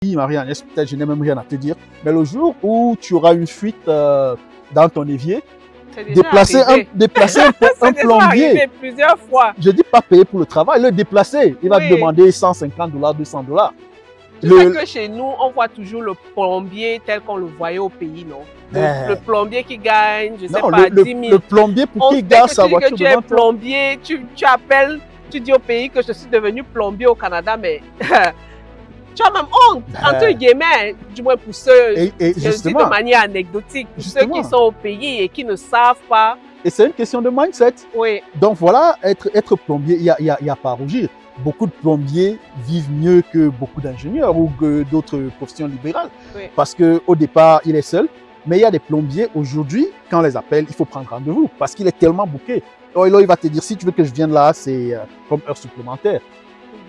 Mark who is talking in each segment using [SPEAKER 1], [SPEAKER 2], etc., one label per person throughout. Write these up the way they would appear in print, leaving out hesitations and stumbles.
[SPEAKER 1] Marie-Agnès, peut-être je n'ai même rien à te dire, mais le jour où tu auras une fuite dans ton évier, déplacer un plombier,
[SPEAKER 2] plusieurs fois.
[SPEAKER 1] Je dis pas payer pour le travail, le déplacer, il va te demander 150 $, 200 $.
[SPEAKER 2] Tu sais que chez nous, on voit toujours le plombier tel qu'on le voyait au pays, non? Le plombier qui gagne, je sais pas, 10 000.
[SPEAKER 1] Le plombier pour qui garde sa voiture
[SPEAKER 2] devant toi. Tu es plombier, tu appelles, tu dis au pays que je suis devenu plombier au Canada, mais tu as même honte, entre guillemets, du moins pour ceux, je dis de manière anecdotique, pour ceux qui sont au pays et qui ne savent pas.
[SPEAKER 1] Et c'est une question de mindset.
[SPEAKER 2] Oui.
[SPEAKER 1] Donc voilà, être plombier, il y a pas à rougir. Beaucoup de plombiers vivent mieux que beaucoup d'ingénieurs ou que d'autres professions libérales. Oui. Parce qu'au départ, il est seul. Mais il y a des plombiers, aujourd'hui, quand on les appelle, il faut prendre rendez-vous parce qu'il est tellement booké. Alors, là, il va te dire, si tu veux que je vienne là, c'est comme heure supplémentaire.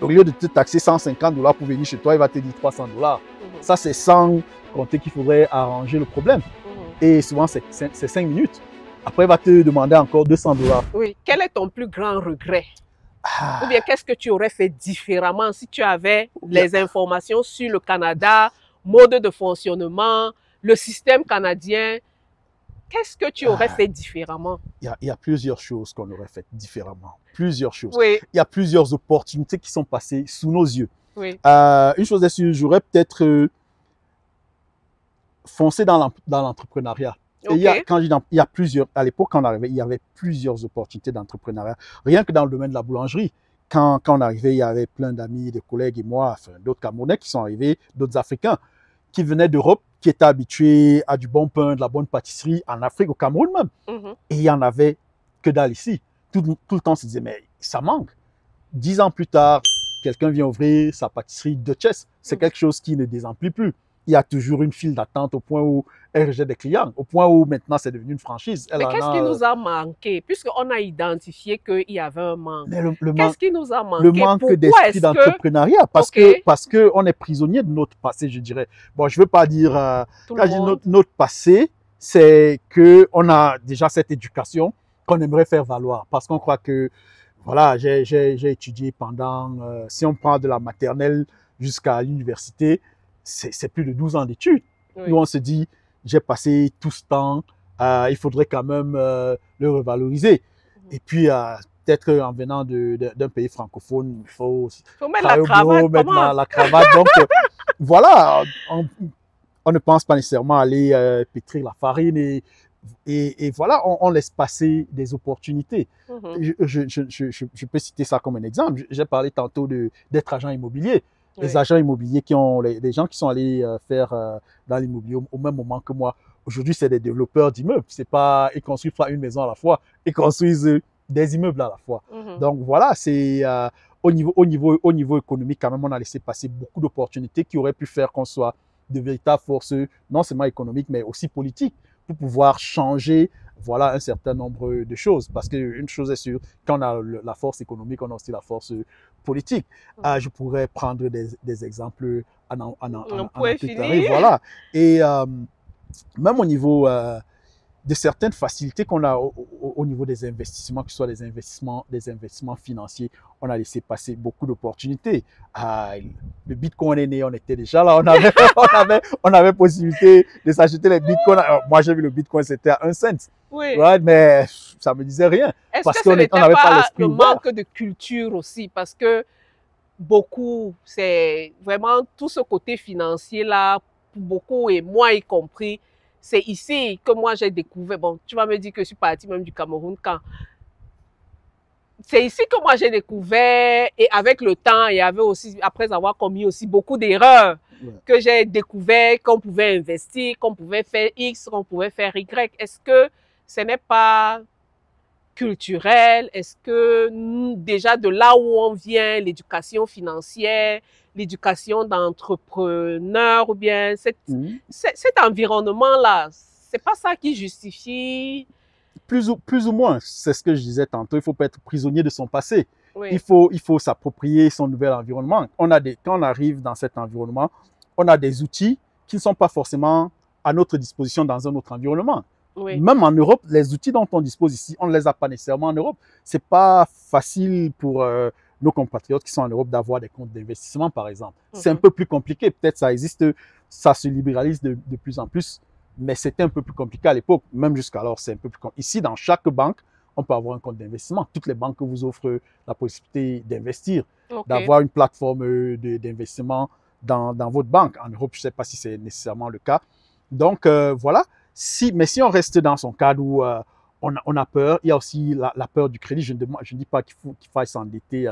[SPEAKER 1] Au lieu de te taxer 150 $ pour venir chez toi, il va te dire 300 $. Ça, c'est sans compter qu'il faudrait arranger le problème. Et souvent, c'est 5 minutes. Après, il va te demander encore 200 $.
[SPEAKER 2] Oui. Quel est ton plus grand regret? Ou bien, qu'est-ce que tu aurais fait différemment si tu avais les informations sur le Canada, mode de fonctionnement, le système canadien? Qu'est-ce que tu aurais fait différemment?
[SPEAKER 1] Il y a plusieurs choses qu'on aurait fait différemment. Plusieurs choses.
[SPEAKER 2] Oui.
[SPEAKER 1] Il y a plusieurs opportunités qui sont passées sous nos yeux.
[SPEAKER 2] Oui.
[SPEAKER 1] Une chose est sûre, j'aurais peut-être foncé dans l'entrepreneuriat. Okay. Il y a plusieurs, à l'époque, quand on arrivait, il y avait plusieurs opportunités d'entrepreneuriat. Rien que dans le domaine de la boulangerie. Quand on arrivait, il y avait plein d'amis, de collègues et moi, enfin, d'autres Camerounais qui sont arrivés, d'autres Africains qui venaient d'Europe, qui étaient habitués à du bon pain, de la bonne pâtisserie en Afrique, au Cameroun même. Et il y en avait que dalle ici. Tout le temps, on se disait, mais ça manque. 10 ans plus tard, quelqu'un vient ouvrir sa pâtisserie de Chess. C'est quelque chose qui ne désemplit plus. Il y a toujours une file d'attente au point où elle rejette des clients, au point où maintenant c'est devenu une franchise.
[SPEAKER 2] Mais qu'est-ce qui nous a manqué? Puisqu'on a identifié qu'il y avait un manque. Qu'est-ce qui nous a manqué?
[SPEAKER 1] Le manque d'esprit d'entrepreneuriat, parce qu'on est prisonnier de notre passé, je dirais. Bon, je ne veux pas dire, quand je dis notre passé, c'est qu'on a déjà cette éducation qu'on aimerait faire valoir, parce qu'on croit que, voilà, j'ai étudié pendant, si on prend de la maternelle jusqu'à l'université, c'est plus de 12 ans d'études. Où on se dit, j'ai passé tout ce temps, il faudrait quand même le revaloriser. Et puis, peut-être en venant d'un pays francophone, il faut
[SPEAKER 2] mettre la cravate.
[SPEAKER 1] Mettre la cravate. Donc, voilà, on ne pense pas nécessairement aller pétrir la farine et voilà, on laisse passer des opportunités. Je peux citer ça comme un exemple. J'ai parlé tantôt d'être agent immobilier. Les agents immobiliers les gens qui sont allés faire dans l'immobilier au même moment que moi. Aujourd'hui, c'est des développeurs d'immeubles. C'est pas, ils construisent pas une maison à la fois, ils construisent des immeubles à la fois. Donc voilà, c'est au niveau économique quand même, on a laissé passer beaucoup d'opportunités qui auraient pu faire qu'on soit de véritables forces, non seulement économiques, mais aussi politiques, pour pouvoir changer, voilà, un certain nombre de choses. Parce qu'une chose est sûre, quand on a la force économique, on a aussi la force politique. Je pourrais prendre des exemples en voilà. Et même au niveau de certaines facilités qu'on a au niveau des investissements, que ce soit des investissements financiers, on a laissé passer beaucoup d'opportunités. Le Bitcoin est né, on était déjà là, on avait possibilité de s'acheter les Bitcoins. Alors, moi, j'ai vu le Bitcoin, c'était à 1 cent.
[SPEAKER 2] Oui.
[SPEAKER 1] Ouais, mais ça me disait rien.
[SPEAKER 2] Est-ce que ce n'était pas le manque de culture aussi? Parce que beaucoup, c'est vraiment tout ce côté financier-là, pour beaucoup, et moi y compris, c'est ici que moi j'ai découvert, bon, tu vas me dire que je suis partie même du Cameroun quand, c'est ici que moi j'ai découvert, et avec le temps, et après avoir commis aussi beaucoup d'erreurs, que j'ai découvert qu'on pouvait investir, qu'on pouvait faire X, qu'on pouvait faire Y. Est-ce que ce n'est pas culturel? Est-ce que déjà de là où on vient, l'éducation financière, l'éducation d'entrepreneur, ou bien cet environnement-là, c'est pas ça qui justifie?
[SPEAKER 1] Plus ou moins, c'est ce que je disais tantôt, il faut pas être prisonnier de son passé.
[SPEAKER 2] Oui.
[SPEAKER 1] Il faut s'approprier son nouvel environnement. Quand on arrive dans cet environnement, on a des outils qui ne sont pas forcément à notre disposition dans un autre environnement.
[SPEAKER 2] Oui.
[SPEAKER 1] Même en Europe, les outils dont on dispose ici, on ne les a pas nécessairement en Europe. C'est pas facile pour nos compatriotes qui sont en Europe d'avoir des comptes d'investissement, par exemple. C'est un peu plus compliqué. Peut-être ça existe, ça se libéralise de plus en plus, mais c'était un peu plus compliqué à l'époque. Même jusqu'alors, c'est un peu plus compliqué. Ici, dans chaque banque, on peut avoir un compte d'investissement. Toutes les banques vous offrent la possibilité d'investir, d'avoir une plateforme d'investissement dans votre banque. En Europe, je ne sais pas si c'est nécessairement le cas. Donc, voilà. Mais si on reste dans son cadre où on a peur, il y a aussi la peur du crédit. Je ne dis pas qu'il faille s'endetter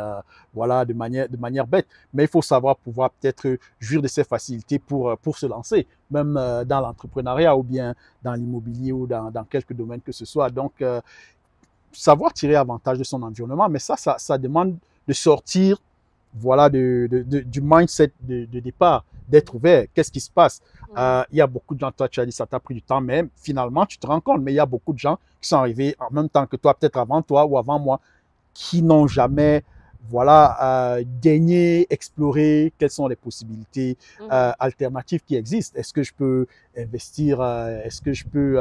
[SPEAKER 1] voilà, de manière bête, mais il faut savoir pouvoir peut-être jouir de ces facilités pour se lancer, même dans l'entrepreneuriat ou bien dans l'immobilier ou dans quelques domaines que ce soit. Donc, savoir tirer avantage de son environnement, mais ça demande de sortir voilà, du mindset de départ, d'être ouvert. Qu'est-ce qui se passe? Il y a beaucoup de gens, toi tu as dit ça t'a pris du temps, mais finalement tu te rends compte, mais il y a beaucoup de gens qui sont arrivés en même temps que toi, peut-être avant toi ou avant moi, qui n'ont jamais voilà, daigné explorer quelles sont les possibilités alternatives qui existent. Est-ce que je peux investir? Est-ce que je peux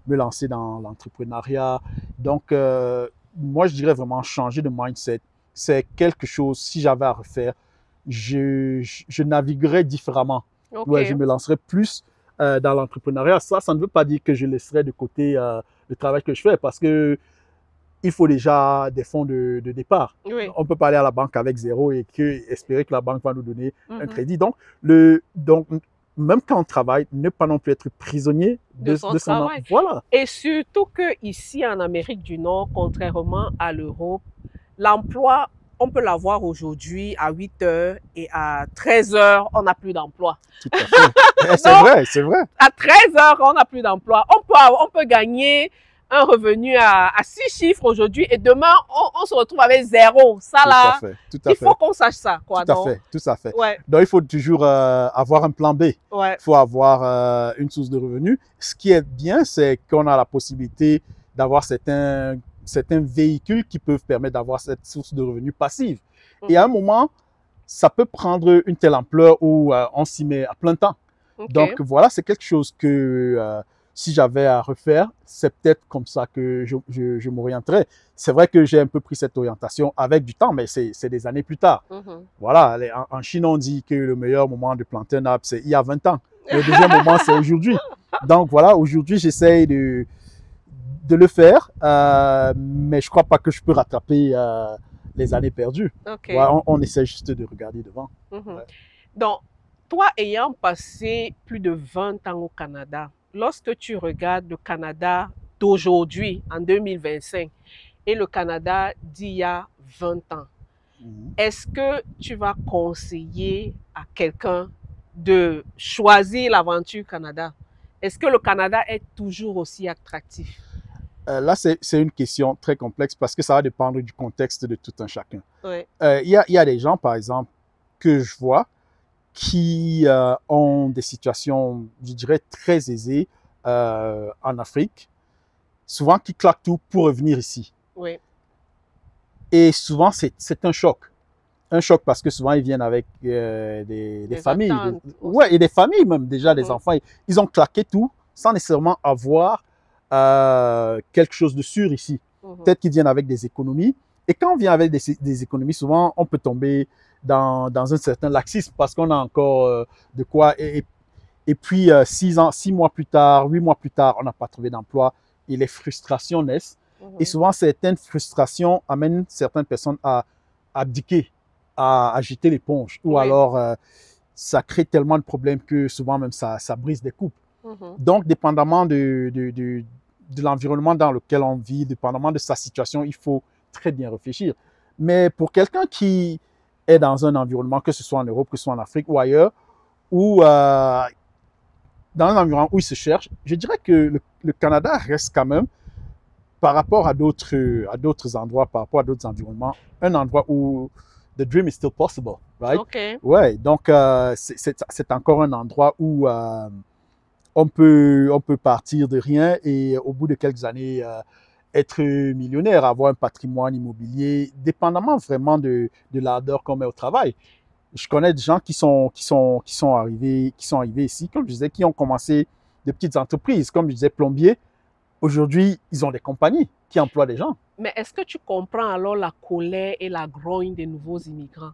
[SPEAKER 1] me lancer dans l'entrepreneuriat? Donc, moi, je dirais vraiment changer de mindset. C'est quelque chose, si j'avais à refaire, je naviguerais différemment. Ouais, je me lancerais plus dans l'entrepreneuriat. Ça ne veut pas dire que je laisserais de côté le travail que je fais parce que il faut déjà des fonds de départ.
[SPEAKER 2] Oui.
[SPEAKER 1] On peut pas aller à la banque avec zéro et espérer que la banque va nous donner un crédit. Donc, même quand on travaille, ne pas non plus être prisonnier de son travail. Voilà.
[SPEAKER 2] Et surtout que ici en Amérique du Nord, contrairement à l'Europe, l'emploi, on peut l'avoir aujourd'hui à 8 heures et à 13 heures, on n'a plus d'emploi.
[SPEAKER 1] Tout à fait. C'est vrai, c'est vrai.
[SPEAKER 2] À 13 heures, on n'a plus d'emploi. On peut gagner un revenu à 6 chiffres aujourd'hui et demain, on se retrouve avec 0. Ça là, il faut qu'on sache ça. Quoi,
[SPEAKER 1] tout à fait.
[SPEAKER 2] Ouais.
[SPEAKER 1] Donc, il faut toujours avoir un plan B.
[SPEAKER 2] Ouais.
[SPEAKER 1] Il faut avoir une source de revenus. Ce qui est bien, c'est qu'on a la possibilité d'avoir certains véhicules qui peuvent permettre d'avoir cette source de revenus passive. Et à un moment, ça peut prendre une telle ampleur où on s'y met à plein temps. Donc voilà, c'est quelque chose que si j'avais à refaire, c'est peut-être comme ça que je m'orienterais. C'est vrai que j'ai un peu pris cette orientation avec du temps, mais c'est des années plus tard. Voilà, en Chine, on dit que le meilleur moment de planter un arbre, c'est il y a 20 ans. Le deuxième moment, c'est aujourd'hui. Donc voilà, aujourd'hui, j'essaye de le faire, mais je crois pas que je peux rattraper les années perdues. Voilà, on essaie juste de regarder devant.
[SPEAKER 2] Ouais. Donc, toi ayant passé plus de 20 ans au Canada, lorsque tu regardes le Canada d'aujourd'hui, en 2025, et le Canada d'il y a 20 ans, est-ce que tu vas conseiller à quelqu'un de choisir l'aventure Canada? Est-ce que le Canada est toujours aussi attractif?
[SPEAKER 1] Là, c'est une question très complexe parce que ça va dépendre du contexte de tout un chacun.
[SPEAKER 2] Ouais.
[SPEAKER 1] Y a des gens, par exemple, que je vois qui ont des situations, je dirais, très aisées en Afrique, souvent qui claquent tout pour revenir ici.
[SPEAKER 2] Oui.
[SPEAKER 1] Et souvent, c'est un choc. Un choc parce que souvent, ils viennent avec des familles. Ouais, et des familles même, déjà, des enfants. Ils ont claqué tout sans nécessairement avoir quelque chose de sûr ici. Peut-être qu'ils viennent avec des économies. Et quand on vient avec des économies, souvent, on peut tomber dans un certain laxisme parce qu'on a encore de quoi. Et puis, 6 mois plus tard, 8 mois plus tard, on n'a pas trouvé d'emploi et les frustrations naissent. Et souvent, certaines frustrations amènent certaines personnes à abdiquer, à jeter l'éponge. Ou alors, ça crée tellement de problèmes que souvent même ça brise des couples. Donc, dépendamment de l'environnement dans lequel on vit, dépendamment de sa situation, il faut très bien réfléchir. Mais pour quelqu'un qui est dans un environnement, que ce soit en Europe, que ce soit en Afrique ou ailleurs, ou dans un environnement où il se cherche, je dirais que le Canada reste quand même, par rapport à d'autres endroits, par rapport à d'autres environnements, un endroit où the dream is still possible, right? Ouais, donc c'est encore un endroit où on peut partir de rien et au bout de quelques années être millionnaire, avoir un patrimoine immobilier, dépendamment vraiment de l'ardeur qu'on met au travail. Je connais des gens qui sont arrivés ici, comme je disais, qui ont commencé de petites entreprises, comme je disais, plombiers. Aujourd'hui, ils ont des compagnies qui emploient des gens.
[SPEAKER 2] Mais est-ce que tu comprends alors la colère et la grogne des nouveaux immigrants?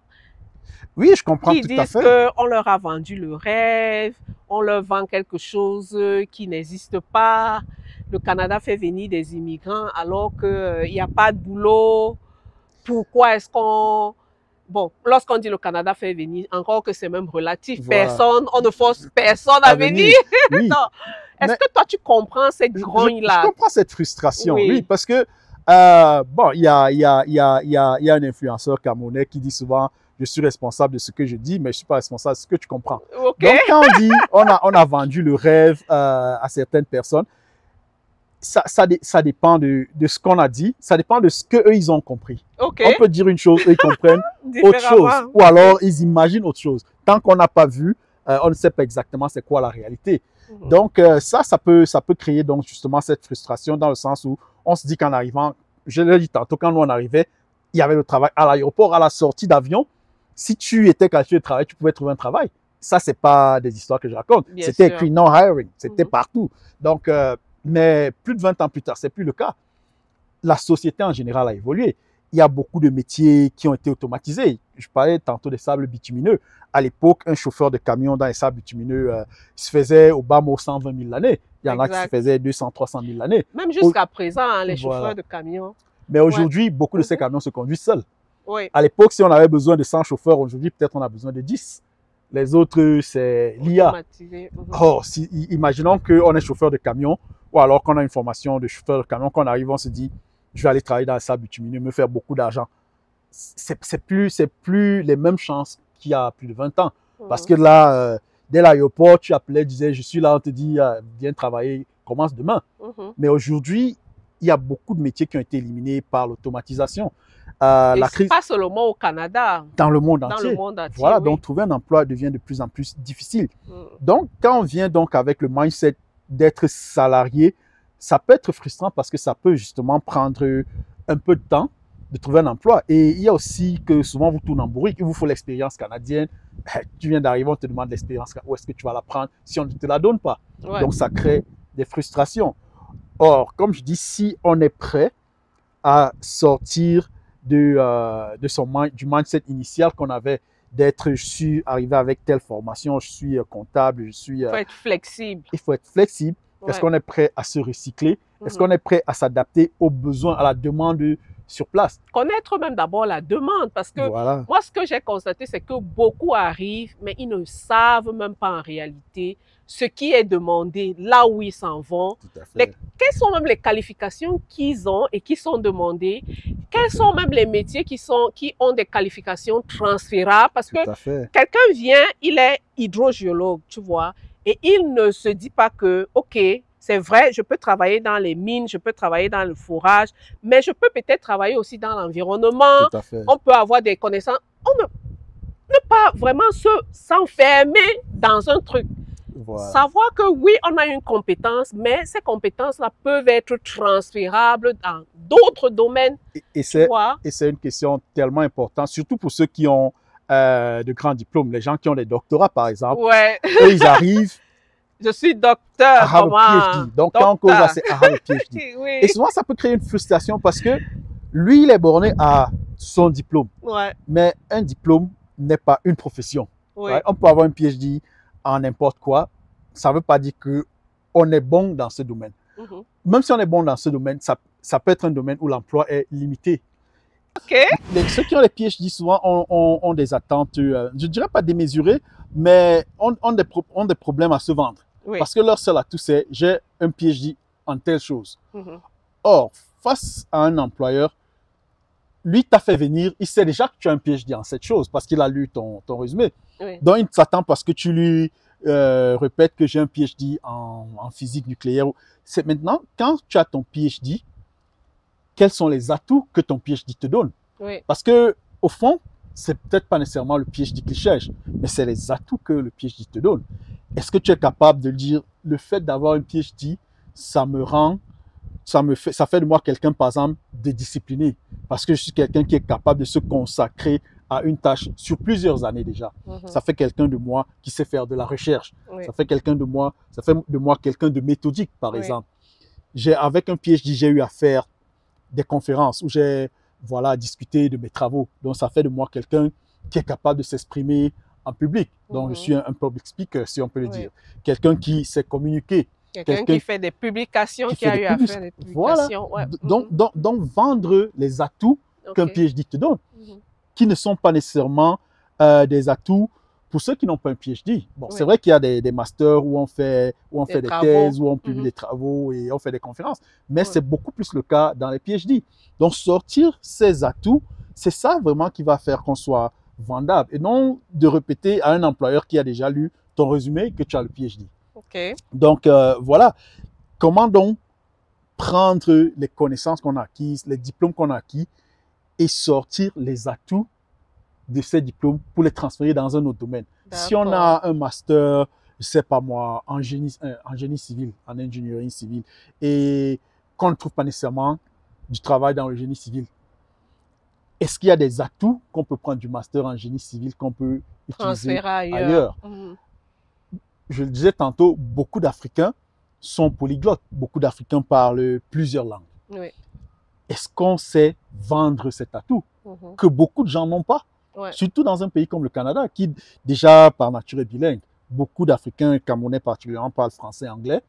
[SPEAKER 1] Oui, je comprends
[SPEAKER 2] Qui
[SPEAKER 1] tout à
[SPEAKER 2] disent
[SPEAKER 1] fait.
[SPEAKER 2] qu'on leur a vendu le rêve, on leur vend quelque chose qui n'existe pas. Le Canada fait venir des immigrants alors qu'il n'y a pas de boulot. Pourquoi est-ce qu'on... Bon, lorsqu'on dit le Canada fait venir, encore que c'est même relatif.
[SPEAKER 1] Voilà.
[SPEAKER 2] Personne, on ne force personne à venir.
[SPEAKER 1] Oui.
[SPEAKER 2] Non. Est-ce
[SPEAKER 1] Mais
[SPEAKER 2] que toi, tu comprends cette grogne-là?
[SPEAKER 1] je comprends cette frustration,
[SPEAKER 2] Oui.
[SPEAKER 1] oui, parce que, bon, il y a un influenceur camerounais qui dit souvent, je suis responsable de ce que je dis, mais je ne suis pas responsable de ce que tu comprends.
[SPEAKER 2] Ok.
[SPEAKER 1] Donc, quand on dit, on a vendu le rêve à certaines personnes, ça dépend de ce qu'on a dit, ça dépend de ce qu'eux, ils ont compris.
[SPEAKER 2] Ok.
[SPEAKER 1] On peut dire une chose, eux, ils comprennent autre chose, ou alors ils imaginent autre chose. Tant qu'on n'a pas vu, on ne sait pas exactement c'est quoi la réalité. Donc, ça peut créer donc justement cette frustration dans le sens où on se dit qu'en arrivant, je l'ai dit tantôt, quand nous on arrivait, il y avait le travail à l'aéroport, à la sortie d'avion. Si tu étais qualifié de travail, tu pouvais trouver un travail. Ça, c'est pas des histoires que je raconte. C'était écrit no hiring, c'était partout. Donc, mais plus de 20 ans plus tard, c'est plus le cas. La société en général a évolué. Il y a beaucoup de métiers qui ont été automatisés. Je parlais tantôt des sables bitumineux. À l'époque, un chauffeur de camion dans les sables bitumineux, il se faisait au bas mot 120 000 l'année. Il y en a qui se faisaient 200, 300 000 l'année.
[SPEAKER 2] Même jusqu'à présent, hein, les chauffeurs de camions.
[SPEAKER 1] Mais aujourd'hui, beaucoup de ces camions se conduisent seuls.
[SPEAKER 2] Oui.
[SPEAKER 1] À l'époque, si on avait besoin de 100 chauffeurs, aujourd'hui, peut-être on a besoin de 10. Les autres, c'est l'IA. Oh, imaginons qu'on est chauffeur de camion, ou alors qu'on a une formation de chauffeur de camion, qu'on arrive, on se dit, je vais aller travailler dans le sable bitumineux, me faire beaucoup d'argent. C'est plus les mêmes chances qu'il y a plus de 20 ans. Parce que là, dès l'aéroport, tu appelais, disais, je suis là, on te dit, viens travailler, commence demain. Mais aujourd'hui, il y a beaucoup de métiers qui ont été éliminés par l'automatisation.
[SPEAKER 2] La crise, pas seulement au Canada.
[SPEAKER 1] Dans le monde entier. Voilà, oui. Donc trouver un emploi devient de plus en plus difficile. Donc, quand on vient donc avec le mindset d'être salarié, ça peut être frustrant parce que ça peut justement prendre un peu de temps de trouver un emploi. Et il y a aussi que souvent vous tournez en bourrique, il vous faut l'expérience canadienne. Tu viens d'arriver, on te demande l'expérience, où est-ce que tu vas la prendre si on ne te la donne pas? Ouais. Donc ça crée des frustrations. Or, comme je dis, si on est prêt à sortir du mindset initial qu'on avait d'être, je suis arrivé avec telle formation, je suis comptable, je suis...
[SPEAKER 2] Il faut être flexible.
[SPEAKER 1] Il faut être flexible. Ouais. Est-ce qu'on est prêt à se recycler? Est-ce qu'on est prêt à s'adapter aux besoins, à la demande sur place?
[SPEAKER 2] Connaître même d'abord la demande, parce que voilà. Moi, ce que j'ai constaté, c'est que beaucoup arrivent, mais ils ne savent même pas en réalité ce qui est demandé, là où ils s'en vont. Quelles sont même les qualifications qu'ils ont et qui sont demandées? Quels sont même les métiers qui ont des qualifications transférables? Parce que quelqu'un vient, il est hydrogéologue, tu vois, et il ne se dit pas que, OK, c'est vrai, je peux travailler dans les mines, je peux travailler dans le forage, mais je peux peut-être travailler aussi dans l'environnement. On peut avoir des connaissances. On ne pas vraiment s'enfermer dans un truc. Voilà. Savoir que oui, on a une compétence, mais ces compétences-là peuvent être transférables dans d'autres domaines.
[SPEAKER 1] Et c'est une question tellement importante, surtout pour ceux qui ont de grands diplômes, les gens qui ont des doctorats, par exemple.
[SPEAKER 2] Ouais.
[SPEAKER 1] Eux, ils arrivent.
[SPEAKER 2] Je suis docteur.
[SPEAKER 1] PhD. Donc, quand on cause là, c'est PhD. Oui. Et souvent, ça peut créer une frustration parce que lui, il est borné à son diplôme.
[SPEAKER 2] Ouais.
[SPEAKER 1] Mais un diplôme n'est pas une profession.
[SPEAKER 2] Oui.
[SPEAKER 1] Ouais? On peut avoir un PhD en n'importe quoi. Ça ne veut pas dire qu'on est bon dans ce domaine. Même si on est bon dans ce domaine, ça peut être un domaine où l'emploi est limité.
[SPEAKER 2] Okay.
[SPEAKER 1] Ceux qui ont les PhD souvent ont des attentes, je ne dirais pas démesurées, mais ont des problèmes à se vendre.
[SPEAKER 2] Oui.
[SPEAKER 1] Parce que leur seul atout, c'est j'ai un PhD en telle chose. Or, face à un employeur, lui t'a fait venir, il sait déjà que tu as un PhD en cette chose parce qu'il a lu ton résumé.
[SPEAKER 2] Oui.
[SPEAKER 1] Donc, il s'attend parce que tu lui répètes que j'ai un PhD en physique nucléaire. C'est maintenant, quand tu as ton PhD, quels sont les atouts que ton PhD te donne?
[SPEAKER 2] Oui.
[SPEAKER 1] Parce que, au fond, c'est peut-être pas nécessairement le PhD qu'il cherche, mais c'est les atouts que le PhD te donne. Est-ce que tu es capable de dire, le fait d'avoir un PhD, ça fait de moi quelqu'un, par exemple, de discipliné. Parce que je suis quelqu'un qui est capable de se consacrer à une tâche sur plusieurs années déjà. Ça fait quelqu'un de moi qui sait faire de la recherche.
[SPEAKER 2] Oui.
[SPEAKER 1] Ça fait de moi quelqu'un de méthodique, par exemple. Avec un PhD, j'ai eu à faire des conférences où j'ai voilà, discuté de mes travaux. Donc, ça fait de moi quelqu'un qui est capable de s'exprimer en public. Donc, je suis un public speaker, si on peut le dire. Quelqu'un qui sait communiquer.
[SPEAKER 2] Quelqu'un qui fait des publications, qui a eu à faire des publications.
[SPEAKER 1] Voilà. Donc, vendre les atouts qu'un PhD te donne, qui ne sont pas nécessairement des atouts pour ceux qui n'ont pas un PhD. Bon, c'est vrai qu'il y a des masters où on fait des thèses, où on publie des travaux et on fait des conférences, mais c'est beaucoup plus le cas dans les PhD. Donc, sortir ces atouts, c'est ça vraiment qui va faire qu'on soit vendable et non de répéter à un employeur qui a déjà lu ton résumé que tu as le PhD. Donc, voilà. Comment donc prendre les connaissances qu'on a acquises, les diplômes qu'on a acquis et sortir les atouts de ces diplômes pour les transférer dans un autre domaine. Si on a un master, je sais pas moi, en génie civil, en ingénierie civile, et qu'on ne trouve pas nécessairement du travail dans le génie civil, est-ce qu'il y a des atouts qu'on peut prendre du master en génie civil qu'on peut utiliser ailleurs? Je le disais tantôt, beaucoup d'Africains sont polyglottes. Beaucoup d'Africains parlent plusieurs langues. Est-ce qu'on sait vendre cet atout que beaucoup de gens n'ont pas? Surtout dans un pays comme le Canada, qui déjà par nature est bilingue. Beaucoup d'Africains, Camerounais particulièrement, parlent français et anglais.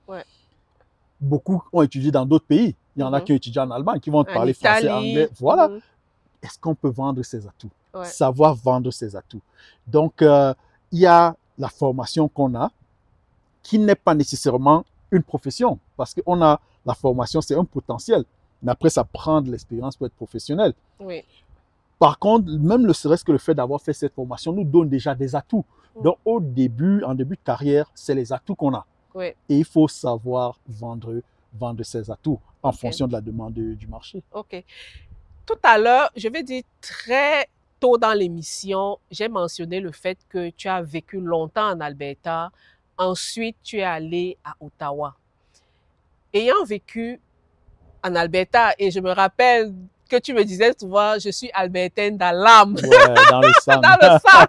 [SPEAKER 1] Beaucoup ont étudié dans d'autres pays. Il y en a qui ont étudié en Allemagne, qui vont parler français et anglais. Voilà. Est-ce qu'on peut vendre ces atouts? Savoir vendre ces atouts. Donc, il y a la formation qu'on a, qui n'est pas nécessairement une profession, parce qu'on a la formation, c'est un potentiel. Mais après, ça prend de l'expérience pour être professionnel. Par contre, même le serait-ce que le fait d'avoir fait cette formation nous donne déjà des atouts. Donc, en début de carrière, c'est les atouts qu'on a. Et il faut savoir vendre ces atouts en fonction de la demande du marché.
[SPEAKER 2] Tout à l'heure, je vais dire très tôt dans l'émission, j'ai mentionné le fait que tu as vécu longtemps en Alberta. Ensuite, tu es allé à Ottawa. Ayant vécu en Alberta, et je me rappelle que tu me disais souvent, je suis albertaine dans l'âme.
[SPEAKER 1] Dans le sang.
[SPEAKER 2] Dans le sang.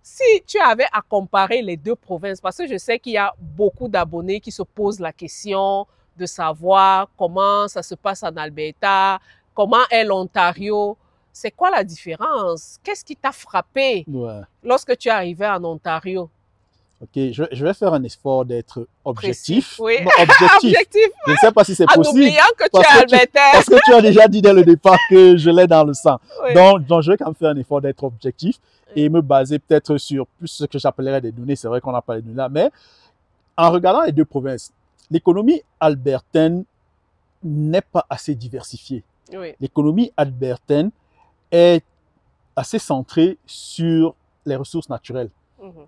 [SPEAKER 2] Si tu avais à comparer les deux provinces, parce que je sais qu'il y a beaucoup d'abonnés qui se posent la question de savoir comment ça se passe en Alberta, comment est l'Ontario. C'est quoi la différence? Qu'est-ce qui t'a frappé lorsque tu es arrivé en Ontario?
[SPEAKER 1] Je vais faire un effort d'être objectif.
[SPEAKER 2] Objectif.
[SPEAKER 1] Je ne sais pas si c'est possible.
[SPEAKER 2] En oubliant que tu es albertaine.
[SPEAKER 1] Parce que tu as déjà dit dès le départ que je l'ai dans le sang. Donc, je vais quand même faire un effort d'être objectif et me baser peut-être sur plus ce que j'appellerais des données. C'est vrai qu'on n'a pas les données là, mais en regardant les deux provinces, l'économie albertaine n'est pas assez diversifiée. L'économie albertaine est assez centrée sur les ressources naturelles,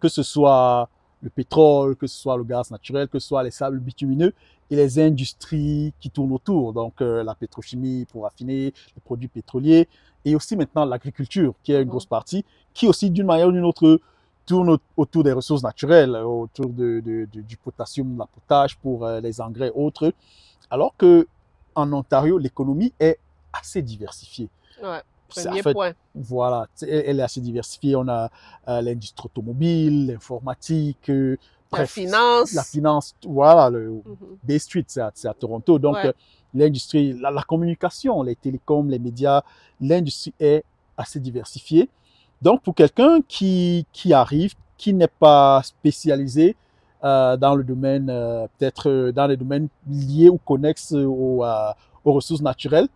[SPEAKER 1] que ce soit le pétrole, que ce soit le gaz naturel, que ce soit les sables bitumineux et les industries qui tournent autour, donc la pétrochimie pour raffiner les produits pétroliers et aussi maintenant l'agriculture qui est une grosse partie, qui aussi d'une manière ou d'une autre tourne autour des ressources naturelles, autour du potassium, de la potache pour les engrais et autres, alors que en Ontario, l'économie est assez diversifiée.
[SPEAKER 2] Premier point.
[SPEAKER 1] Voilà, elle est assez diversifiée. On a l'industrie automobile, l'informatique,
[SPEAKER 2] la finance.
[SPEAKER 1] La finance, voilà, Bay Street, c'est à Toronto. Donc, l'industrie, la communication, les télécoms, les médias, l'industrie est assez diversifiée. Donc, pour quelqu'un qui arrive, qui n'est pas spécialisé dans le domaine, peut-être dans les domaines liés ou connexes aux ressources naturelles,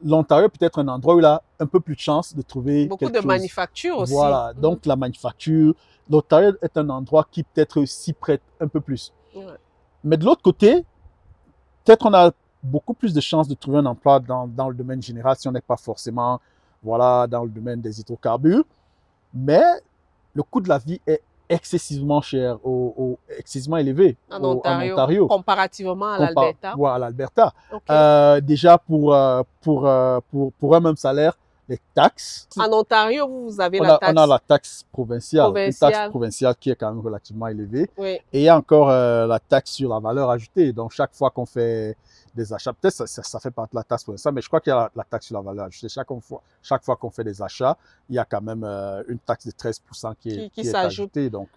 [SPEAKER 1] l'Ontario peut être un endroit où il a un peu plus de chance de trouver
[SPEAKER 2] beaucoup de manufactures aussi.
[SPEAKER 1] Voilà, donc la manufacture, l'Ontario est un endroit qui peut-être s'y prête un peu plus. Mais de l'autre côté, peut-être on a beaucoup plus de chances de trouver un emploi dans le domaine général si on n'est pas forcément dans le domaine des hydrocarbures. Mais le coût de la vie est excessivement cher, excessivement élevé
[SPEAKER 2] en Ontario, comparativement à l'Alberta.
[SPEAKER 1] À l'Alberta. Déjà pour un même salaire, les taxes.
[SPEAKER 2] En Ontario, vous avez la taxe.
[SPEAKER 1] On a la taxe provinciale, une taxe provinciale qui est quand même relativement élevée. Et il y a encore la taxe sur la valeur ajoutée. Donc chaque fois qu'on fait des achats, peut-être ça fait partie de la taxe provinciale, mais je crois qu'il y a la taxe sur la valeur ajoutée. Chaque fois qu'on fait des achats, il y a quand même une taxe de 13% qui est ajoutée. Donc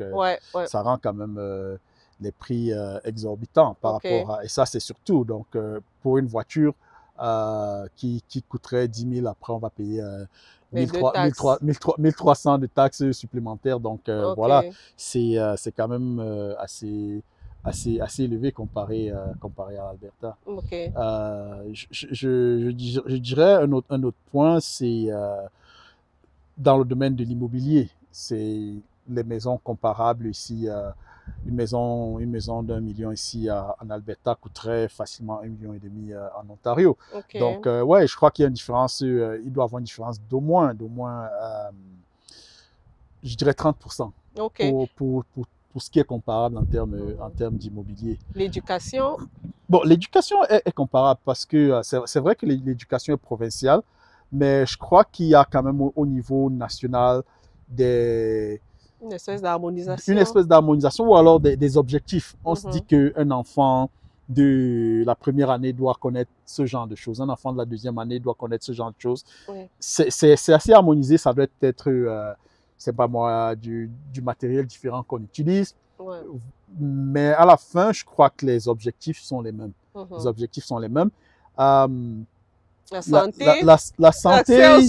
[SPEAKER 1] ça rend quand même les prix exorbitants par rapport à... Et ça, c'est surtout donc pour une voiture qui coûterait 10 000. Après, on va payer
[SPEAKER 2] Les deux taxes.
[SPEAKER 1] 1300 de taxes supplémentaires. Donc,
[SPEAKER 2] Ok.
[SPEAKER 1] voilà, c'est quand même assez élevé comparé à l'Alberta.
[SPEAKER 2] Ok.
[SPEAKER 1] Je dirais un autre point, c'est dans le domaine de l'immobilier. C'est les maisons comparables ici. Une maison d'1 million ici en Alberta coûterait facilement 1,5 million en Ontario.
[SPEAKER 2] Ok.
[SPEAKER 1] Donc, ouais, je crois qu'il y a une différence, il doit y avoir une différence d'au moins, je dirais 30%
[SPEAKER 2] Ok.
[SPEAKER 1] pour ce qui est comparable en termes d'immobilier.
[SPEAKER 2] L'éducation?
[SPEAKER 1] Bon, l'éducation est comparable parce que c'est vrai que l'éducation est provinciale, mais je crois qu'il y a quand même au niveau national
[SPEAKER 2] Une espèce d'harmonisation.
[SPEAKER 1] une espèce d'harmonisation ou alors des objectifs. On se dit qu'un enfant de la première année doit connaître ce genre de choses. Un enfant de la deuxième année doit connaître ce genre de choses.
[SPEAKER 2] Oui.
[SPEAKER 1] C'est assez harmonisé. Ça doit être, c'est pas moi, du matériel différent qu'on utilise.
[SPEAKER 2] Ouais.
[SPEAKER 1] Mais à la fin, je crois que les objectifs sont les mêmes. Les objectifs sont les mêmes.
[SPEAKER 2] La santé.
[SPEAKER 1] La santé,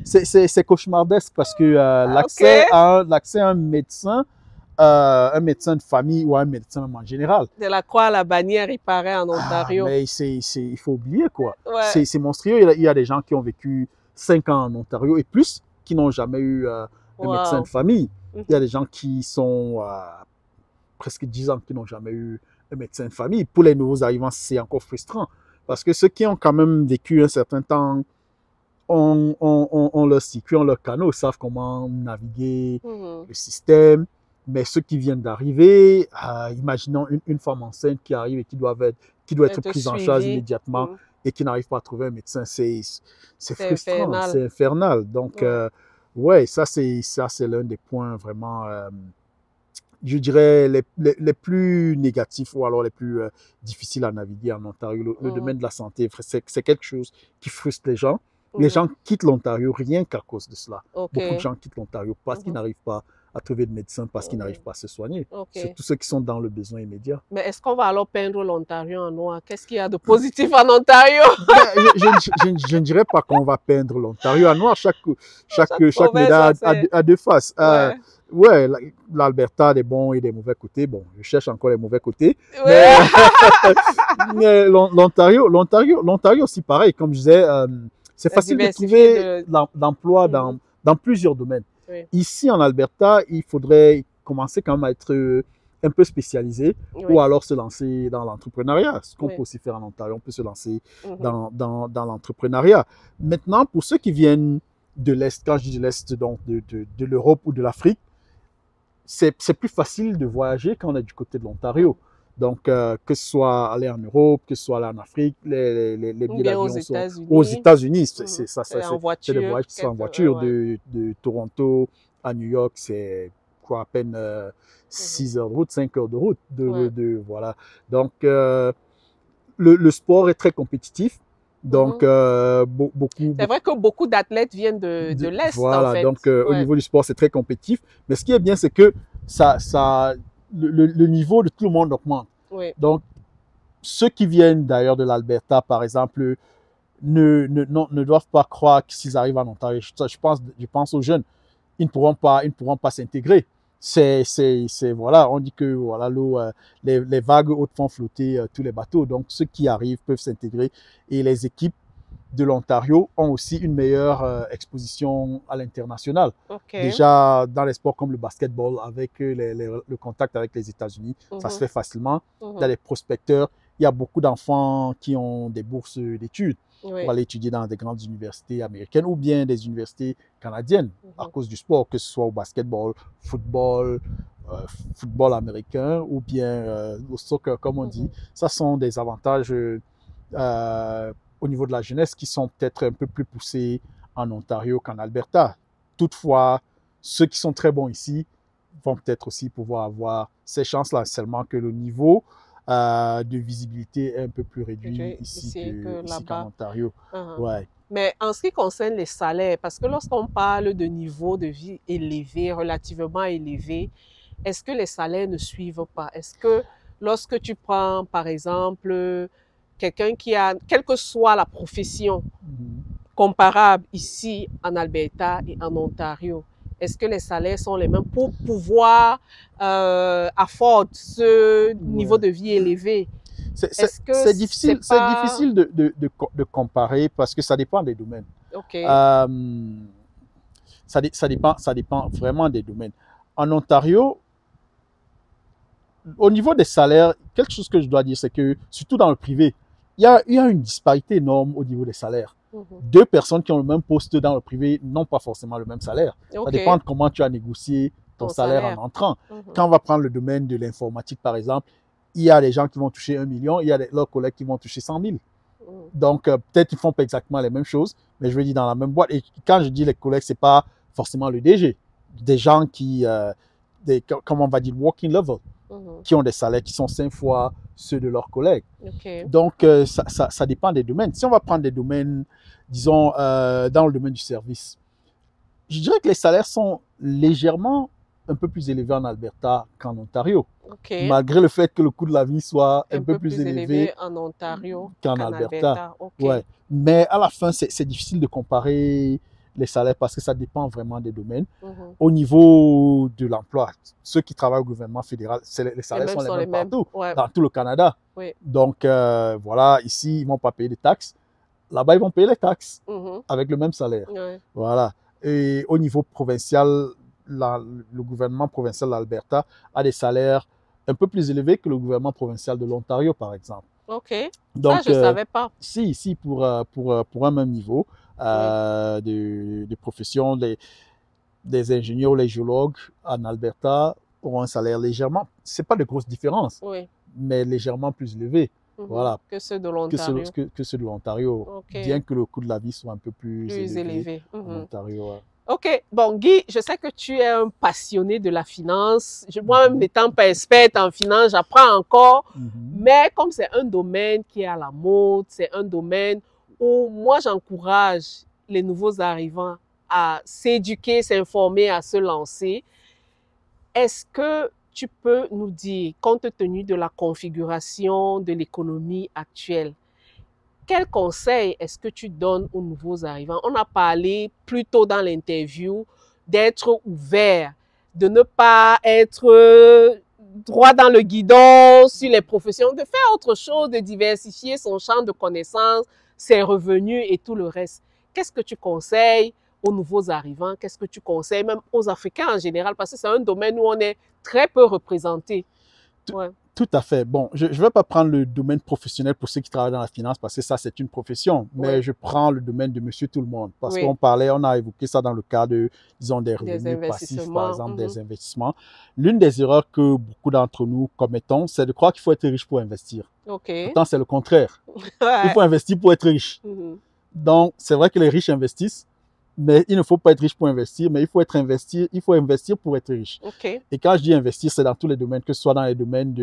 [SPEAKER 1] c'est cauchemardesque parce que l'accès à un médecin de famille ou un médecin même en général.
[SPEAKER 2] De la croix à la bannière, il paraît en Ontario.
[SPEAKER 1] Mais il faut oublier quoi.
[SPEAKER 2] Ouais.
[SPEAKER 1] C'est monstrueux. Il y a des gens qui ont vécu 5 ans en Ontario et plus qui n'ont jamais eu un médecin de famille. Il y a des gens qui sont presque 10 ans qui n'ont jamais eu un médecin de famille. Pour les nouveaux arrivants, c'est encore frustrant. Parce que ceux qui ont quand même vécu un certain temps ont leur circuit, ont leur canot, savent comment naviguer le système. Mais ceux qui viennent d'arriver, imaginons une femme enceinte qui arrive et qui doit être prise en charge immédiatement et qui n'arrive pas à trouver un médecin, c'est frustrant, c'est infernal. Donc, ouais, ça c'est l'un des points vraiment, je dirais, les plus négatifs ou alors les plus difficiles à naviguer en Ontario. Le domaine de la santé, c'est quelque chose qui frustre les gens. Les gens quittent l'Ontario rien qu'à cause de cela. Beaucoup de gens quittent l'Ontario parce qu'ils n'arrivent pas à trouver de médecin, parce qu'ils n'arrivent pas à se soigner. Surtout ceux qui sont dans le besoin immédiat.
[SPEAKER 2] Mais est-ce qu'on va alors peindre l'Ontario en noir? Qu'est-ce qu'il y a de positif en Ontario?
[SPEAKER 1] Je ne dirais pas qu'on va peindre l'Ontario en noir. Chaque médaille a deux faces. Ouais, l'Alberta a des bons et des mauvais côtés. Bon, je cherche encore les mauvais côtés. Ouais. Mais l'Ontario aussi pareil. Comme je disais, c'est facile de trouver l'emploi dans plusieurs domaines. Oui. Ici, en Alberta, il faudrait commencer quand même à être un peu spécialisé ou alors se lancer dans l'entrepreneuriat. Ce qu'on peut aussi faire en Ontario, on peut se lancer dans l'entrepreneuriat. Maintenant, pour ceux qui viennent de l'Est, quand je dis de l'Est, donc de l'Europe ou de l'Afrique, c'est plus facile de voyager quand on est du côté de l'Ontario. Donc, que ce soit aller en Europe, que ce soit aller en Afrique, les billets d'avion sont aux États-Unis. C'est des voyages qui sont en voiture de Toronto à New York. C'est quoi, à peine 6 heures de route, 5 heures de route. Voilà. Donc, le sport est très compétitif. Donc,
[SPEAKER 2] c'est vrai que beaucoup d'athlètes viennent de l'Est,
[SPEAKER 1] voilà,
[SPEAKER 2] en fait.
[SPEAKER 1] Donc, au niveau du sport, c'est très compétitif. Mais ce qui est bien, c'est que le niveau de tout le monde augmente.
[SPEAKER 2] Oui.
[SPEAKER 1] Donc, ceux qui viennent d'ailleurs de l'Alberta, par exemple, ne doivent pas croire que s'ils arrivent en Ontario, je pense aux jeunes, ils ne pourront pas s'intégrer. Voilà, on dit que voilà, l'eau, les vagues hautes font flotter tous les bateaux. Donc, ceux qui arrivent peuvent s'intégrer. Et les équipes de l'Ontario ont aussi une meilleure exposition à l'international. Déjà, dans les sports comme le basketball, avec le contact avec les États-Unis, ça se fait facilement. Dans les prospecteurs, il y a beaucoup d'enfants qui ont des bourses d'études pour aller étudier dans des grandes universités américaines ou bien des universités canadiennes à cause du sport, que ce soit au basketball, football américain ou bien au soccer, comme on dit. Ça sont des avantages au niveau de la jeunesse qui sont peut-être un peu plus poussés en Ontario qu'en Alberta. Toutefois, ceux qui sont très bons ici vont peut-être aussi pouvoir avoir ces chances-là, seulement que le niveau de visibilité est un peu plus réduit ici qu'en Ontario. Ouais.
[SPEAKER 2] Mais en ce qui concerne les salaires, parce que lorsqu'on parle de niveau de vie élevé, relativement élevé, est-ce que les salaires ne suivent pas? Est-ce que lorsque tu prends, par exemple, quelqu'un qui a, quelle que soit la profession comparable ici en Alberta et en Ontario, est-ce que les salaires sont les mêmes pour pouvoir afford ce niveau de vie élevé?
[SPEAKER 1] C'est difficile, difficile de comparer parce que ça dépend des domaines.
[SPEAKER 2] Okay.
[SPEAKER 1] Ça dépend vraiment des domaines. En Ontario, au niveau des salaires, quelque chose que je dois dire, c'est que, surtout dans le privé, il y a une disparité énorme au niveau des salaires. Deux personnes qui ont le même poste dans le privé n'ont pas forcément le même salaire. Okay. Ça dépend de comment tu as négocié ton salaire en entrant. Quand on va prendre le domaine de l'informatique, par exemple, il y a des gens qui vont toucher 1 million, il y a leurs collègues qui vont toucher 100 000. Donc, peut-être qu'ils font pas exactement les mêmes choses, mais je veux dire dans la même boîte. Et quand je dis les collègues, c'est pas forcément le DG. Des gens qui, comment on va dire, working level, qui ont des salaires qui sont 5 fois ceux de leurs collègues.
[SPEAKER 2] Okay.
[SPEAKER 1] Donc, ça dépend des domaines. Si on va prendre des domaines, disons, dans le domaine du service, je dirais que les salaires sont légèrement un peu plus élevés en Alberta qu'en Ontario.
[SPEAKER 2] Okay.
[SPEAKER 1] Malgré le fait que le coût de la vie soit un peu plus élevé
[SPEAKER 2] en Ontario
[SPEAKER 1] qu'en Alberta.
[SPEAKER 2] Okay.
[SPEAKER 1] Ouais. Mais à la fin, c'est difficile de comparer les salaires parce que ça dépend vraiment des domaines. Au niveau de l'emploi, ceux qui travaillent au gouvernement fédéral, les salaires sont les mêmes partout, dans tout le Canada.
[SPEAKER 2] Oui.
[SPEAKER 1] Donc, voilà, ici, ils ne vont pas payer des taxes. Là-bas, ils vont payer les taxes avec le même salaire. Voilà. Et au niveau provincial, le gouvernement provincial de l'Alberta a des salaires un peu plus élevés que le gouvernement provincial de l'Ontario, par exemple.
[SPEAKER 2] OK. Donc, ça, je ne savais pas.
[SPEAKER 1] Si, pour un même niveau de profession, des ingénieurs ou les géologues en Alberta auront un salaire légèrement, ce n'est pas de grosse différence, mais légèrement plus élevé. Voilà.
[SPEAKER 2] Que ceux de l'Ontario.
[SPEAKER 1] Que ceux de l'Ontario, bien que le coût de la vie soit un peu plus élevé en Ontario.
[SPEAKER 2] OK. Bon, Guy, je sais que tu es un passionné de la finance. Moi-même, n'étant pas experte en finance, j'apprends encore. Mais comme c'est un domaine qui est à la mode, c'est un domaine où moi, j'encourage les nouveaux arrivants à s'éduquer, s'informer, à se lancer. Est-ce que tu peux nous dire, compte tenu de la configuration de l'économie actuelle, quel conseil est-ce que tu donnes aux nouveaux arrivants? On a parlé plus tôt dans l'interview d'être ouvert, de ne pas être droit dans le guidon sur les professions, de faire autre chose, de diversifier son champ de connaissances, ses revenus et tout le reste. Qu'est-ce que tu conseilles aux nouveaux arrivants? Qu'est-ce que tu conseilles même aux Africains en général? Parce que c'est un domaine où on est très peu représenté.
[SPEAKER 1] Tout à fait. Bon, je ne vais pas prendre le domaine professionnel pour ceux qui travaillent dans la finance parce que ça, c'est une profession. Mais je prends le domaine de monsieur tout le monde. Parce qu'on on a évoqué ça dans le cas de, disons, des revenus passifs, par exemple, des investissements. L'une des erreurs que beaucoup d'entre nous commettons, c'est de croire qu'il faut être riche pour investir. Pourtant, c'est le contraire. Il faut investir pour être riche. Donc, c'est vrai que les riches investissent, mais il ne faut pas être riche pour investir, mais il faut investir pour être riche. Et quand je dis investir, c'est dans tous les domaines, que ce soit dans les domaines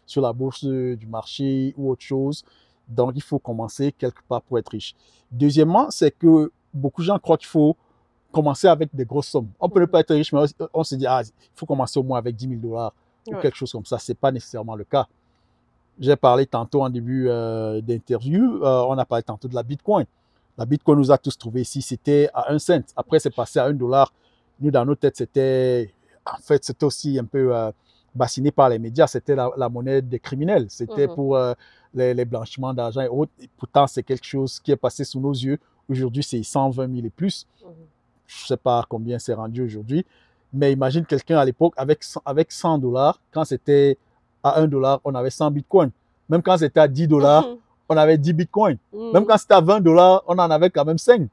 [SPEAKER 1] sur la bourse du marché ou autre chose. Donc, il faut commencer quelque part pour être riche. Deuxièmement, c'est que beaucoup de gens croient qu'il faut commencer avec des grosses sommes. On peut ne pas être riche, mais on se dit, il faut commencer au moins avec 10 000 $ ou quelque chose comme ça. Ce n'est pas nécessairement le cas. J'ai parlé tantôt en début d'interview, on a parlé tantôt de la Bitcoin. La Bitcoin nous a tous trouvés ici, c'était à 1 cent. Après, c'est passé à 1 $. Nous, dans nos têtes, c'était aussi un peu bassiné par les médias. C'était la monnaie des criminels. C'était pour les blanchiments d'argent et autres. Et pourtant, c'est quelque chose qui est passé sous nos yeux. Aujourd'hui, c'est 120 000 et plus. Je ne sais pas combien c'est rendu aujourd'hui. Mais imagine quelqu'un à l'époque avec 100 $. Quand c'était à 1 $, on avait 100 bitcoins. Même quand c'était à 10 $, on avait 10 bitcoins. Même quand c'était à 20 $, on en avait quand même 5.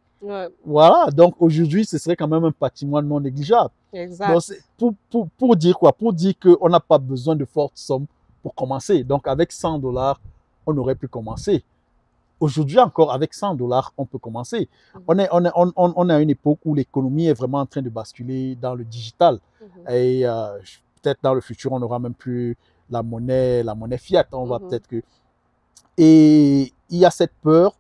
[SPEAKER 1] Voilà, donc aujourd'hui, ce serait quand même un patrimoine non négligeable.
[SPEAKER 2] Exact.
[SPEAKER 1] Donc, pour dire quoi? Pour dire qu'on n'a pas besoin de fortes sommes pour commencer. Donc, avec 100 $, on aurait pu commencer. Aujourd'hui encore, avec 100 $, on peut commencer. On est à une époque où l'économie est vraiment en train de basculer dans le digital. Et peut-être dans le futur, on n'aura même plus la monnaie fiat. On va peut-être que... Et il y a cette peur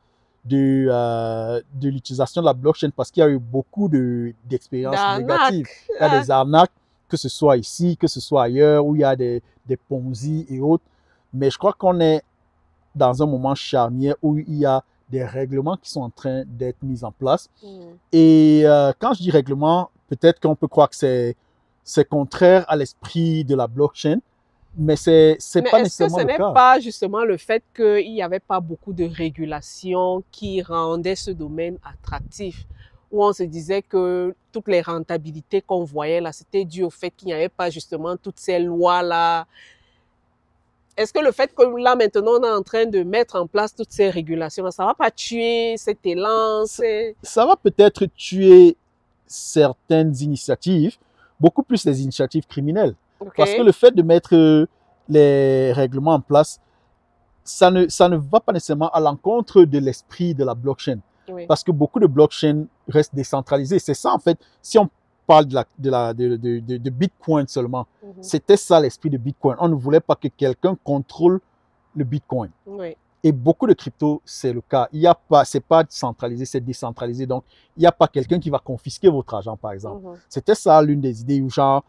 [SPEAKER 1] de l'utilisation de la blockchain parce qu'il y a eu beaucoup d'expériences négatives. Il y a des arnaques, que ce soit ici, que ce soit ailleurs, où il y a des Ponzi et autres. Mais je crois qu'on est dans un moment charnière où il y a des règlements qui sont en train d'être mis en place. Et quand je dis règlement, peut-être qu'on peut croire que c'est contraire à l'esprit de la blockchain, mais c'est pas nécessairement le cas.
[SPEAKER 2] Est-ce que ce n'est pas justement le fait qu'il n'y avait pas beaucoup de régulation qui rendait ce domaine attractif, où on se disait que toutes les rentabilités qu'on voyait là, c'était dû au fait qu'il n'y avait pas justement toutes ces lois-là? Est-ce que le fait que là, maintenant, on est en train de mettre en place toutes ces régulations, ça ne va pas tuer cet élan?
[SPEAKER 1] Ça va peut-être tuer certaines initiatives, beaucoup plus les initiatives criminelles. Parce que le fait de mettre les règlements en place, ça ne va pas nécessairement à l'encontre de l'esprit de la blockchain. Parce que beaucoup de blockchains restent décentralisées. C'est ça, en fait, si on parle de Bitcoin seulement. C'était ça l'esprit de Bitcoin. On ne voulait pas que quelqu'un contrôle le Bitcoin. Et beaucoup de cryptos, c'est le cas. C'est pas centralisé, c'est décentralisé. Donc, il n'y a pas quelqu'un qui va confisquer votre argent, par exemple. C'était ça l'une des idées où, genre,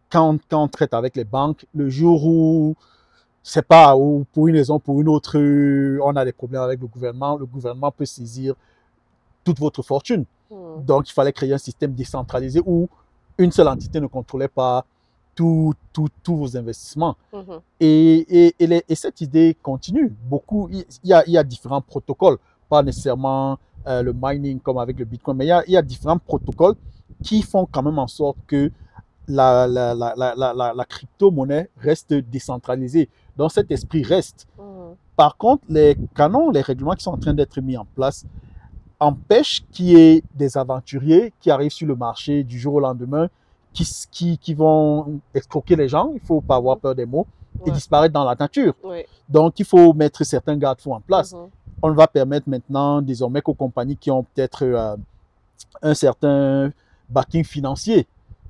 [SPEAKER 1] quand on traite avec les banques, le jour où, c'est pas, ou pour une raison ou pour une autre, on a des problèmes avec le gouvernement peut saisir toute votre fortune. Donc, il fallait créer un système décentralisé où une seule entité ne contrôlait pas tous vos investissements. Et cette idée continue. Il y a différents protocoles, pas nécessairement le mining comme avec le Bitcoin, mais il y a différents protocoles qui font quand même en sorte que la crypto-monnaie reste décentralisée. Donc, cet esprit reste. Par contre, les canons, les règlements qui sont en train d'être mis en place empêchent qu'il y ait des aventuriers qui arrivent sur le marché du jour au lendemain, qui vont escroquer les gens, il ne faut pas avoir peur des mots, et disparaître dans la nature. Donc, il faut mettre certains garde-fous en place. On va permettre maintenant, désormais, qu'aux compagnies qui ont peut-être un certain backing financier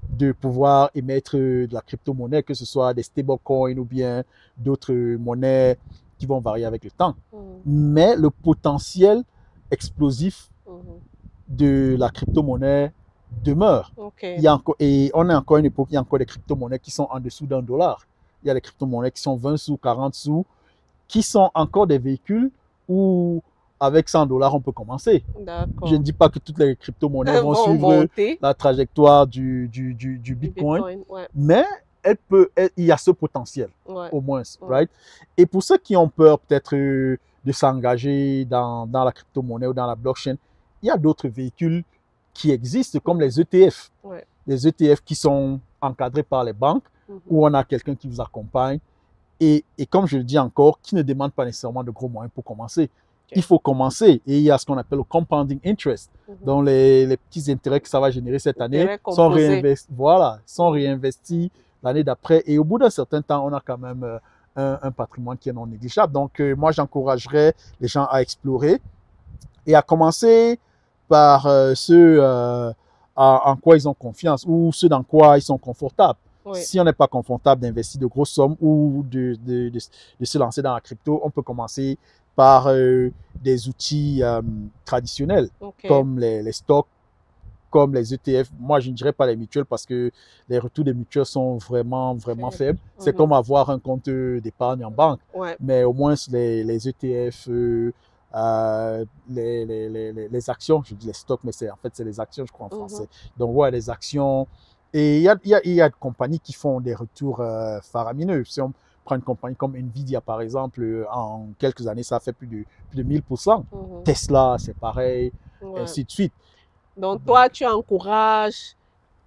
[SPEAKER 1] de pouvoir émettre de la crypto-monnaie, que ce soit des stablecoins ou bien d'autres monnaies qui vont varier avec le temps. Mais le potentiel explosif de la crypto-monnaie demeure. Et on est encore à une époque, il y a encore des crypto-monnaies qui sont en dessous d'$1. Il y a des crypto-monnaies qui sont 20 sous, 40 sous, qui sont encore des véhicules où avec $100, on peut commencer. Je ne dis pas que toutes les crypto-monnaies vont suivre la trajectoire du Bitcoin, mais il y a ce potentiel, au moins. Right? Et pour ceux qui ont peur peut-être de s'engager dans la crypto-monnaie ou dans la blockchain, il y a d'autres véhicules qui existent, comme les ETF. Les ETF qui sont encadrés par les banques, où on a quelqu'un qui vous accompagne. Et comme je le dis encore, qui ne demande pas nécessairement de gros moyens pour commencer. Il faut commencer. Et il y a ce qu'on appelle le compounding interest. Donc, les petits intérêts que ça va générer cette année sont réinvestis l'année d'après. Et au bout d'un certain temps, on a quand même un patrimoine qui est non négligeable. Donc, moi, j'encouragerais les gens à explorer et à commencer par ceux en quoi ils ont confiance ou ceux dans quoi ils sont confortables. Si on n'est pas confortable d'investir de grosses sommes ou de se lancer dans la crypto, on peut commencer par des outils traditionnels comme les stocks, comme les ETF. Moi, je ne dirais pas les mutuelles parce que les retours des mutuelles sont vraiment faibles. C'est comme avoir un compte d'épargne en banque. Mais au moins, les ETF, les actions, je dis les stocks, mais en fait, c'est les actions, je crois, en français. Donc, les actions. Et il y a des compagnies qui font des retours faramineux. Si on prend une compagnie comme Nvidia, par exemple, en quelques années, ça a fait plus de 1000%. Tesla, c'est pareil, ainsi de suite.
[SPEAKER 2] Donc, toi, tu encourages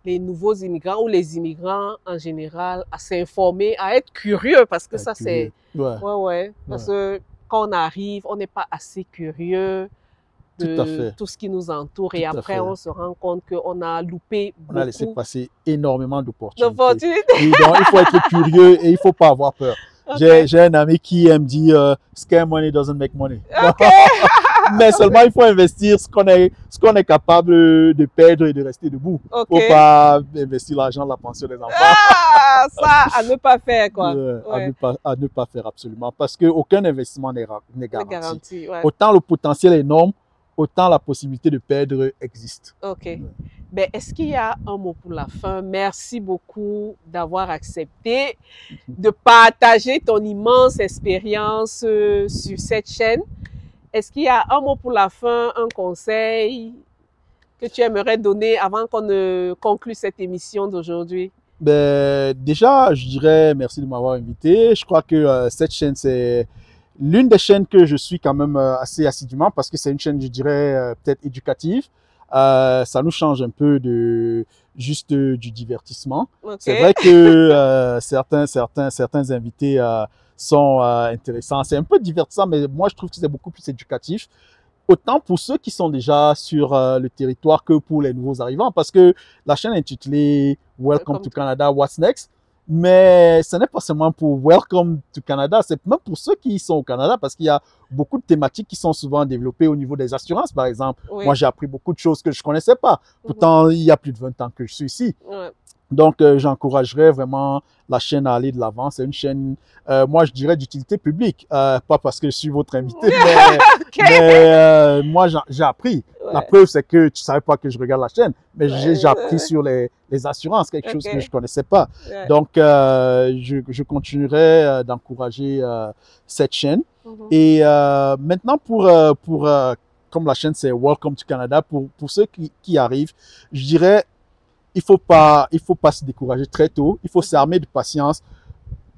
[SPEAKER 2] les nouveaux immigrants ou les immigrants en général à s'informer, à être curieux, parce que ça, c'est... Parce que quand on arrive, on n'est pas assez curieux de tout ce qui nous entoure. Et après, on se rend compte qu'on a loupé beaucoup. On
[SPEAKER 1] a laissé passer énormément d'opportunités. Et donc, il faut être curieux et il ne faut pas avoir peur. J'ai un ami qui me dit scare money doesn't make money. Mais seulement il faut investir ce qu'on est capable de perdre et de rester debout. Il ne faut pas investir l'argent de la pension des enfants.
[SPEAKER 2] Ça, à ne pas faire, quoi.
[SPEAKER 1] À ne pas faire absolument. Parce qu'aucun investissement n'est garanti. Autant le potentiel est énorme, autant la possibilité de perdre existe.
[SPEAKER 2] Ok. Ben, est-ce qu'il y a un mot pour la fin? Merci beaucoup d'avoir accepté de partager ton immense expérience sur cette chaîne. Est-ce qu'il y a un mot pour la fin, un conseil que tu aimerais donner avant qu'on ne conclue cette émission d'aujourd'hui?
[SPEAKER 1] Ben, déjà, je dirais merci de m'avoir invité. Je crois que cette chaîne, c'est l'une des chaînes que je suis quand même assez assidûment parce que c'est une chaîne, je dirais, peut-être éducative. Ça nous change un peu de juste du divertissement.
[SPEAKER 2] Okay.
[SPEAKER 1] C'est vrai que certains invités sont intéressants. C'est un peu divertissant, mais moi, je trouve que c'est beaucoup plus éducatif. Autant pour ceux qui sont déjà sur le territoire que pour les nouveaux arrivants, parce que la chaîne est intitulée Welcome to Canada, What's Next? Mais ce n'est pas seulement pour Welcome to Canada, c'est même pour ceux qui sont au Canada, parce qu'il y a beaucoup de thématiques qui sont souvent développées au niveau des assurances, par exemple. Oui. Moi, j'ai appris beaucoup de choses que je connaissais pas. Pourtant, il y a plus de 20 ans que je suis ici. Ouais. Donc, j'encouragerais vraiment la chaîne à aller de l'avant. C'est une chaîne, moi, je dirais d'utilité publique. Pas parce que je suis votre invité, mais moi, j'ai appris. Ouais. La preuve, c'est que tu savais pas que je regarde la chaîne, mais j'ai appris sur les assurances, quelque chose que je connaissais pas. Ouais. Donc, je continuerai d'encourager cette chaîne. Et maintenant, comme la chaîne, c'est Welcome to Canada, pour ceux qui arrivent, je dirais, il faut pas se décourager très tôt. Il faut s'armer de patience.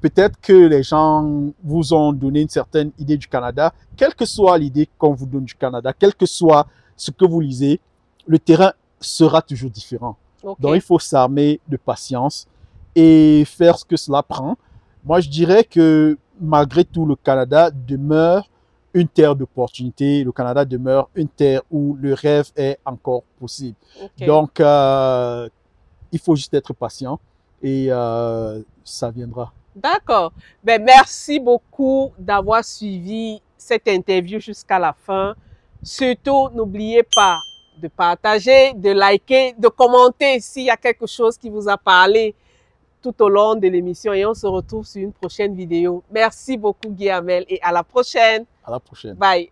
[SPEAKER 1] Peut-être que les gens vous ont donné une certaine idée du Canada. Quelle que soit l'idée qu'on vous donne du Canada, quel que soit ce que vous lisez, le terrain sera toujours différent. Okay. Donc, il faut s'armer de patience et faire ce que cela prend. Moi, je dirais que malgré tout, le Canada demeure une terre d'opportunités. Le Canada demeure une terre où le rêve est encore possible. Okay. Donc, il faut juste être patient et ça viendra.
[SPEAKER 2] D'accord. Ben, merci beaucoup d'avoir suivi cette interview jusqu'à la fin. Surtout, n'oubliez pas de partager, de liker, de commenter s'il y a quelque chose qui vous a parlé tout au long de l'émission. Et on se retrouve sur une prochaine vidéo. Merci beaucoup, Guy Hamel, et à la prochaine.
[SPEAKER 1] À la prochaine.
[SPEAKER 2] Bye.